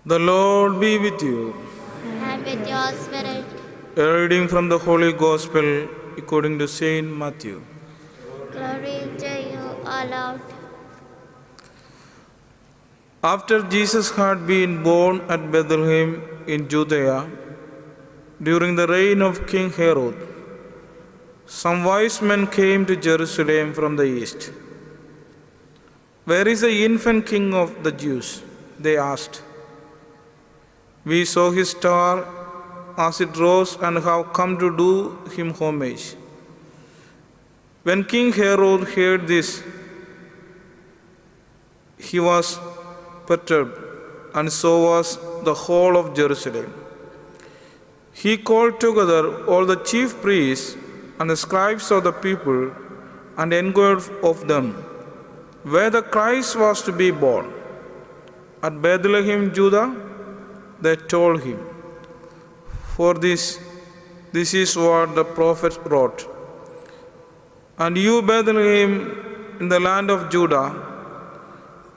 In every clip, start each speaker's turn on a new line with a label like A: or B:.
A: The Lord be with you.
B: And with your spirit.
A: A reading from the Holy Gospel according to Saint Matthew.
B: Glory to you, O Lord.
A: After Jesus had been born at Bethlehem in Judea, during the reign of King Herod, some wise men came to Jerusalem from the east. "Where is the infant king of the Jews?" they asked. "We saw his star as it rose and have come to do him homage." When King Herod heard this, he was perturbed, and so was the whole of Jerusalem. He called together all the chief priests and the scribes of the people and inquired of them where the Christ was to be born. "At Bethlehem, Judah," they told him. "For this is what the prophet wrote. And you, Bethlehem, in the land of Judah,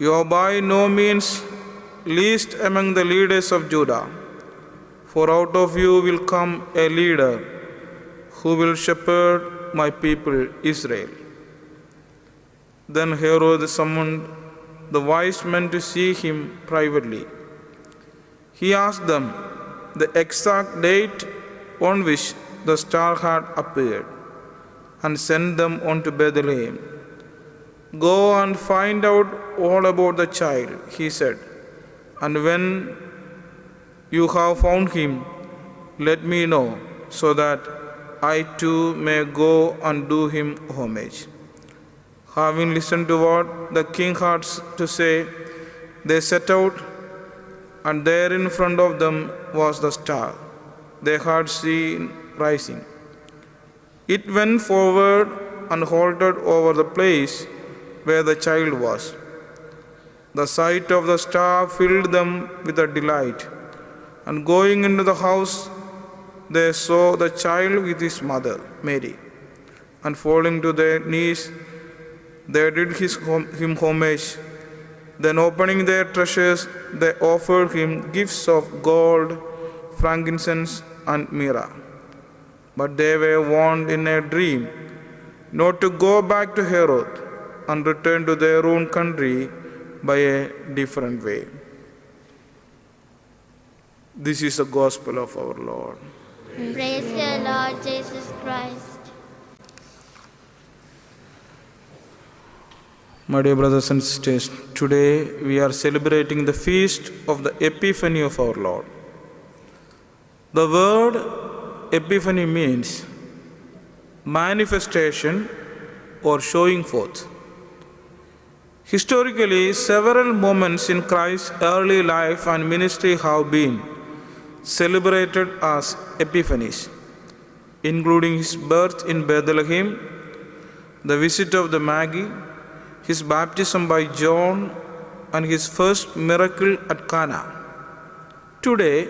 A: you are by no means least among the leaders of Judah, for out of you will come a leader who will shepherd my people Israel." Then Herod summoned the wise men to see him privately. He asked them the exact date on which the star had appeared, and sent them on to Bethlehem. "Go and find out all about the child," he said, "and when you have found him, let me know, so that I too may go and do him homage." Having listened to what the king had to say, they set out, and there in front of them was the star they had seen rising. It went forward and halted over the place where the child was. The sight of the star filled them with a delight, and going into the house, they saw the child with his mother, Mary, and falling to their knees, they did him homage. Then opening their treasures, they offered him gifts of gold, frankincense, and myrrh. But they were warned in a dream not to go back to Herod and return to their own country by a different way. This is the gospel of our Lord.
B: Praise the Lord Jesus Christ.
A: My dear brothers and sisters, today we are celebrating the feast of the Epiphany of our Lord. The word Epiphany means manifestation or showing forth. Historically, several moments in Christ's early life and ministry have been celebrated as epiphanies, including his birth in Bethlehem, the visit of the Magi, his baptism by John, and his first miracle at Cana. Today,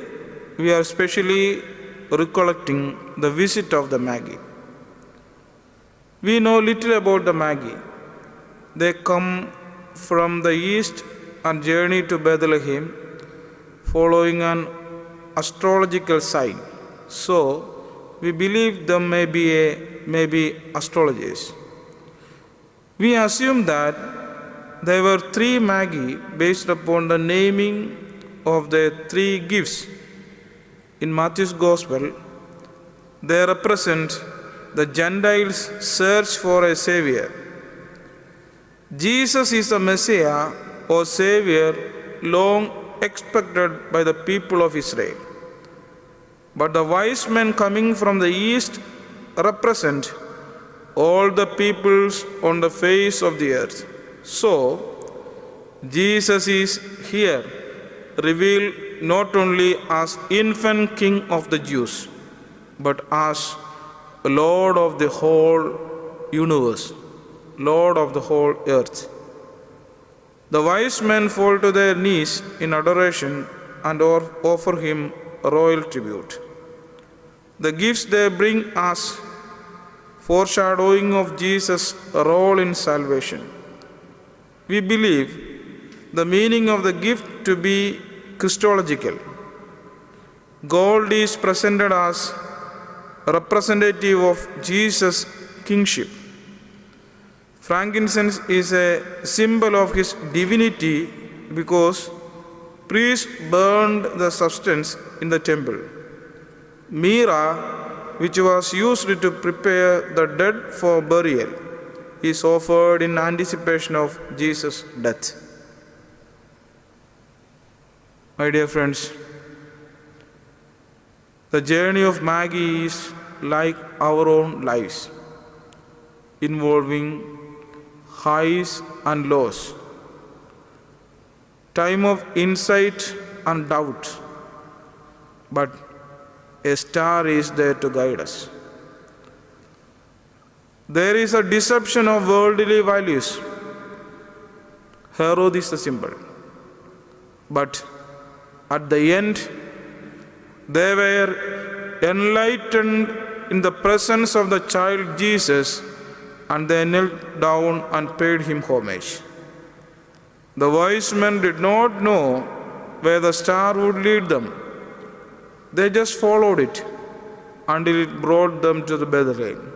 A: we are specially recollecting the visit of the Magi. We know little about the Magi. They come from the east and journey to Bethlehem following an astrological sign. So, we believe them may be astrologers. We assume that there were 3 Magi based upon the naming of their 3 gifts. In Matthew's Gospel, they represent the Gentiles' search for a Savior. Jesus is the Messiah or Savior long expected by the people of Israel. But the wise men coming from the east represent all the peoples on the face of the earth. So, Jesus is here, revealed not only as infant King of the Jews, but as Lord of the whole universe, Lord of the whole earth. The wise men fall to their knees in adoration and offer him royal tribute. The gifts they bring us foreshadowing of Jesus' role in salvation. We believe the meaning of the gift to be Christological. Gold is presented as representative of Jesus' kingship. Frankincense is a symbol of his divinity because priests burned the substance in the temple. Myrrh, which was used to prepare the dead for burial, is offered in anticipation of Jesus' death. My dear friends, the journey of Maggie is like our own lives, involving highs and lows, time of insight and doubt, but a star is there to guide us. There is a deception of worldly values. Herod is the symbol. But at the end, they were enlightened in the presence of the child Jesus, and they knelt down and paid him homage. The wise men did not know where the star would lead them. They just followed it until it brought them to the Bethlehem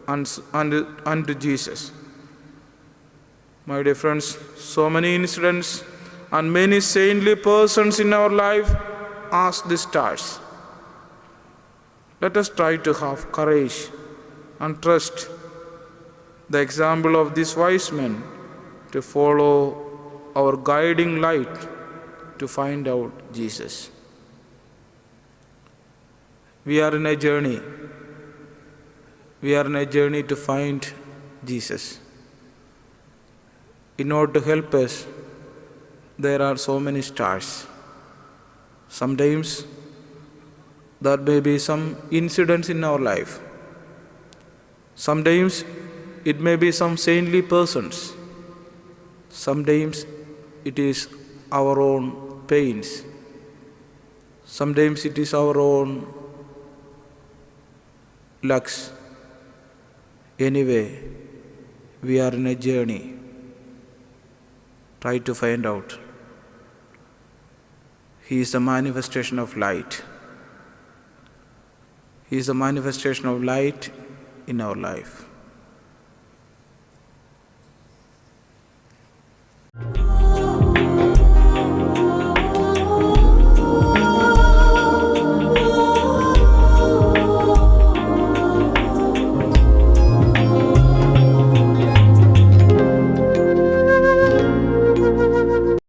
A: and to Jesus. My dear friends, so many incidents and many saintly persons in our life ask the stars. Let us try to have courage and trust the example of these wise men to follow our guiding light to find out Jesus. We are in a journey. We are in a journey to find Jesus. In order to help us, there are so many stars. Sometimes there may be some incidents in our life. Sometimes it may be some saintly persons. Sometimes it is our own pains. Sometimes it is our own lucks. Anyway, we are in a journey. Try to find out. He is the manifestation of light. He is the manifestation of light in our life.